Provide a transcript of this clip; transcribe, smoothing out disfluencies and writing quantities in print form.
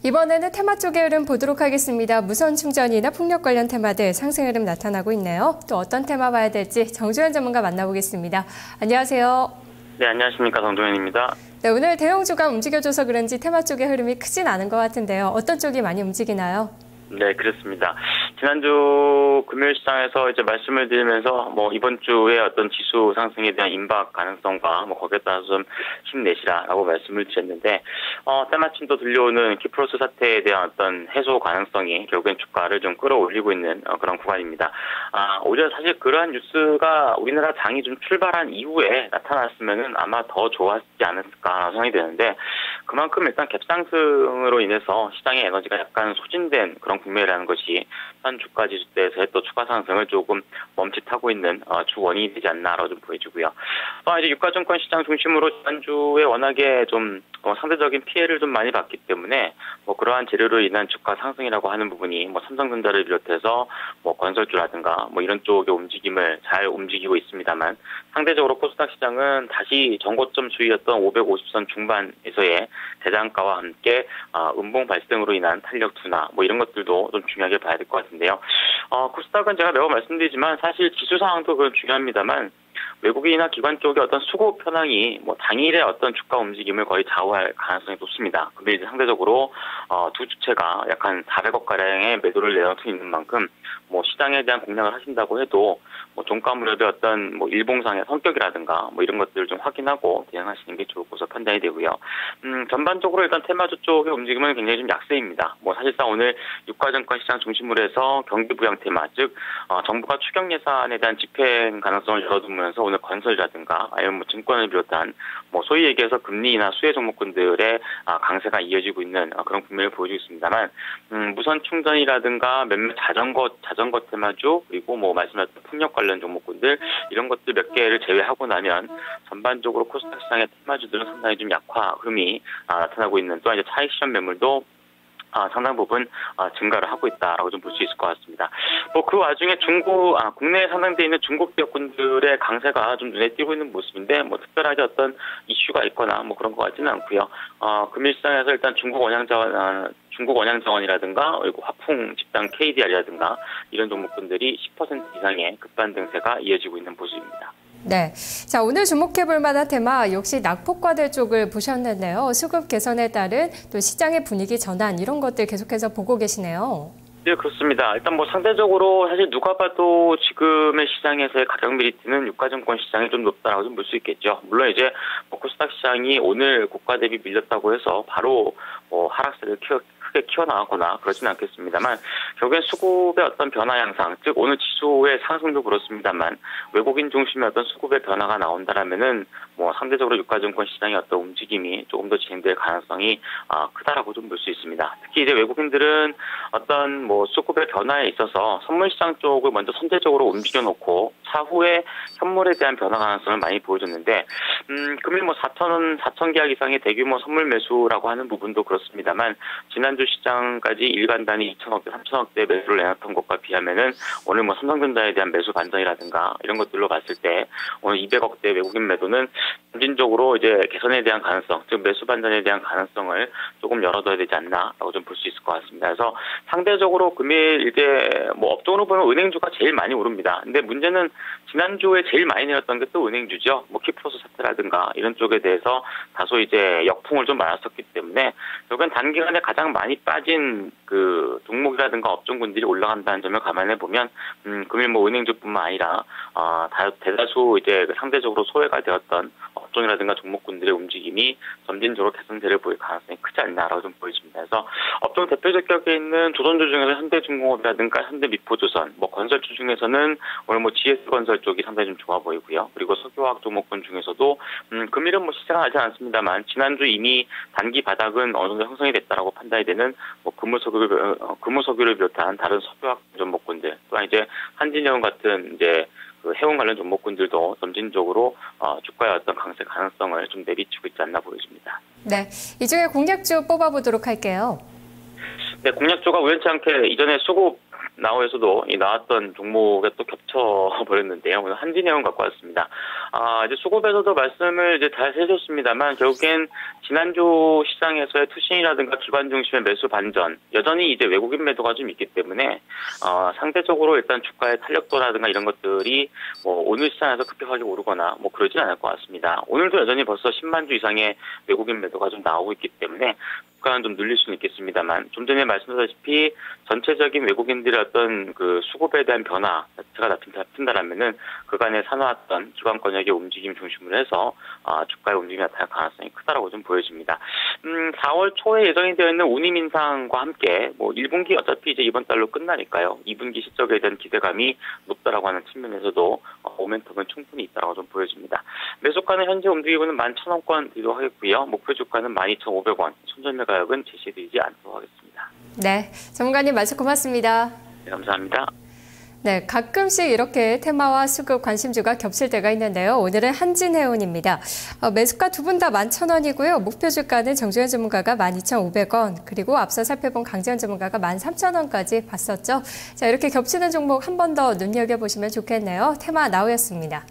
이번에는 테마 쪽의 흐름 보도록 하겠습니다. 무선 충전이나 풍력 관련 테마들 상승 흐름 나타나고 있네요. 또 어떤 테마 봐야 될지 정주현 전문가 만나보겠습니다. 안녕하세요. 네, 안녕하십니까. 정주현입니다. 네, 오늘 대형주가 움직여줘서 그런지 테마 쪽의 흐름이 크진 않은 것 같은데요. 어떤 쪽이 많이 움직이나요? 네, 그렇습니다. 지난주 금요일 시장에서 이제 말씀을 드리면서 이번 주에 어떤 지수 상승에 대한 임박 가능성과 거기에 따라서 좀 힘내시라라고 말씀을 드렸는데, 때마침 또 들려오는 키프로스 사태에 대한 어떤 해소 가능성이 결국엔 주가를 좀 끌어올리고 있는 그런 구간입니다. 오히려 사실 그러한 뉴스가 우리나라 장이 좀 출발한 이후에 나타났으면은 아마 더 좋았지 않았을까 생각이 되는데, 그만큼 일단 갭상승으로 인해서 시장의 에너지가 약간 소진된 그런 국면이라는 것이 현 주가 지수대에서의 또 추가 상승을 조금 멈칫하고 있는 주 원인이 되지 않나라고 좀 보여지고요. 이제 유가증권 시장 중심으로 지난주에 워낙에 좀 상대적인 피해를 좀 많이 봤기 때문에 그러한 재료로 인한 주가 상승이라고 하는 부분이 삼성전자를 비롯해서 건설주라든가 이런 쪽의 움직임을 잘 움직이고 있습니다만, 상대적으로 코스닥 시장은 다시 전고점 수위였던 550선 중반에서의 대장가와 함께 음봉 발생으로 인한 탄력 둔화 이런 것들도 좀 중요하게 봐야 될 것 같은데요. 코스닥은 제가 매번 말씀드리지만 사실 지수 상황도 그건 중요합니다만, 외국인이나 기관 쪽의 어떤 수급 현황이 당일의 어떤 주가 움직임을 거의 좌우할 가능성이 높습니다. 근데 이제 상대적으로 두 주체가 약 한 400억 가량의 매도를 내놓고 있는 만큼 시장에 대한 공략을 하신다고 해도 종가 무렵의 어떤 일봉상의 성격이라든가 이런 것들을 좀 확인하고 대응하시는 게 좋을 것으로 판단이 되고요. 전반적으로 일단 테마주 쪽의 움직임은 굉장히 좀 약세입니다. 사실상 오늘 유가증권 시장 중심으로 해서 경기부양 테마, 즉 정부가 추경 예산에 대한 집행 가능성을 열어두면서 오늘 건설이라든가 아니면 증권을 비롯한 소위 얘기해서 금리나 수혜 종목군들의 강세가 이어지고 있는 그런 국면을 보여주고 있습니다만, 무선 충전이라든가 몇몇 자전거 테마주, 그리고 말씀하셨던 풍력 관련 종목군들 이런 것들 몇 개를 제외하고 나면 전반적으로 코스닥 시장의 테마주들은 상당히 좀 약화 흐름이 나타나고 있는, 또한 이제 차익 실현 매물도 상당 부분 증가를 하고 있다라고 좀 볼 수 있을 것 같습니다. 그 와중에 국내에 상당되어 있는 중국 기업군들의 강세가 좀 눈에 띄고 있는 모습인데, 특별하게 어떤 이슈가 있거나 그런 것 같지는 않고요. 금일 시장에서 일단 중국 원양자원이라든가 그리고 화풍 집단 KDR이라든가 이런 종목군들이 10% 이상의 급반등세가 이어지고 있는 모습입니다. 네. 자, 오늘 주목해볼 만한 테마 역시 낙폭과대 쪽을 보셨는데요. 수급 개선에 따른 또 시장의 분위기 전환 이런 것들 계속해서 보고 계시네요. 네, 그렇습니다. 일단 상대적으로 사실 누가 봐도 지금의 시장에서의 가격 메리트는 유가증권 시장이 좀 높다라고 좀 볼 수 있겠죠. 물론 이제 코스닥 시장이 오늘 고가 대비 밀렸다고 해서 바로 하락세를 크게 키워나가거나 그렇지는 않겠습니다만, 결국엔 수급의 어떤 변화 양상, 즉 오늘 지수의 상승도 그렇습니다만 외국인 중심의 어떤 수급의 변화가 나온다라면은 상대적으로 유가증권 시장의 어떤 움직임이 조금 더 진행될 가능성이 크다라고 좀 볼 수 있습니다. 특히 이제 외국인들은 어떤 수급의 변화에 있어서 선물 시장 쪽을 먼저 선제적으로 움직여 놓고 차후에 현물에 대한 변화 가능성을 많이 보여줬는데, 금일 4천 계약 이상의 대규모 선물 매수라고 하는 부분도 그렇습니다만, 지난주 시장까지 일간 단위 2천억대, 3천억대 매수를 내놨던 것과 비하면은 오늘 삼성전자에 대한 매수 반전이라든가 이런 것들로 봤을 때 오늘 200억대 외국인 매도는 점진적으로 이제 개선에 대한 가능성, 즉 매수 반전에 대한 가능성을 조금 열어둬야 되지 않나라고 좀 볼 수 있을 것 같습니다. 그래서 상대적으로 금일 이제 업종으로 보면 은행주가 제일 많이 오릅니다. 근데 문제는 지난주에 제일 많이 내렸던 게 또 은행주죠. 키프로스 사태라든가 이런 쪽에 대해서 다소 이제 역풍을 좀 맞았었기 때문에 결국엔 단기간에 가장 많이 빠진 그 종목이라든가 업종군들이 올라간다는 점을 감안해 보면 금일 은행주뿐만 아니라 대다수 이제 상대적으로 소외가 되었던 업종이라든가 종목군들의 움직임이 점진적으로 개선세를 보일 가능성이 크지 않나라고 좀 보여집니다. 그래서 업종 대표적 격에 있는 조선주 중에서 현대중공업이라든가 현대미포조선, 건설주 중에서는 오늘 GS건설 쪽이 상당히 좀 좋아 보이고요. 그리고 석유화학 종목군 중에서도 금일은 시세가 나지 않습니다만 지난주 이미 단기 바닥은 어느 정도 형성이 됐다라고 판단이 되는 금호석유를 비롯한 다른 석유화학 종목군들, 또한 이제 한진해운 같은 이제 그 해운 관련 종목군들도 점진적으로 주가의 어떤 강세 가능성을 좀 내비치고 있지 않나 보여집니다. 네, 이 중에 공략주 뽑아보도록 할게요. 네, 공략주가 우연치 않게 이전에 수급 나오에서도 나왔던 종목에 또 겹쳐버렸는데요. 오늘 한진해운 갖고 왔습니다. 이제 수급에서도 말씀을 이제 잘 해줬습니다만, 결국엔 지난주 시장에서의 투신이라든가 기관 중심의 매수 반전, 여전히 이제 외국인 매도가 좀 있기 때문에, 상대적으로 일단 주가의 탄력도라든가 이런 것들이 뭐 오늘 시장에서 급격하게 오르거나 뭐 그러진 않을 것 같습니다. 오늘도 여전히 벌써 10만 주 이상의 외국인 매도가 좀 나오고 있기 때문에, 주가는 좀 늘릴 수는 있겠습니다만, 좀 전에 말씀드렸다시피 전체적인 외국인들의 어떤 그 수급에 대한 변화 자체가 나타난다면은 그간에 사놓았던 기관권역의 움직임 중심으로 해서 주가의 움직임이 나타날 가능성이 크다라고 좀 보여집니다. 4월 초에 예정이 되어 있는 운임 인상과 함께 뭐 1분기 어차피 이제 이번 달로 끝나니까요. 2분기 실적에 대한 기대감이 높다라고 하는 측면에서도 모멘텀은 충분히 있다라고 좀 보여집니다. 매수가는 현재 움직이고는 11,000원권 뒤로 하겠고요. 목표 주가는 12,500원, 손절매 가격은 제시드리지 않도록 하겠습니다. 네, 전문가님 말씀 고맙습니다. 네, 감사합니다. 네, 가끔씩 이렇게 테마와 수급 관심주가 겹칠 때가 있는데요. 오늘은 한진해운입니다. 매수가 두 분 다 11,000원이고요. 목표 주가는 정주현 전문가가 12,500원, 그리고 앞서 살펴본 강지현 전문가가 13,000원까지 봤었죠. 자, 이렇게 겹치는 종목 한 번 더 눈여겨보시면 좋겠네요. 테마 나우였습니다.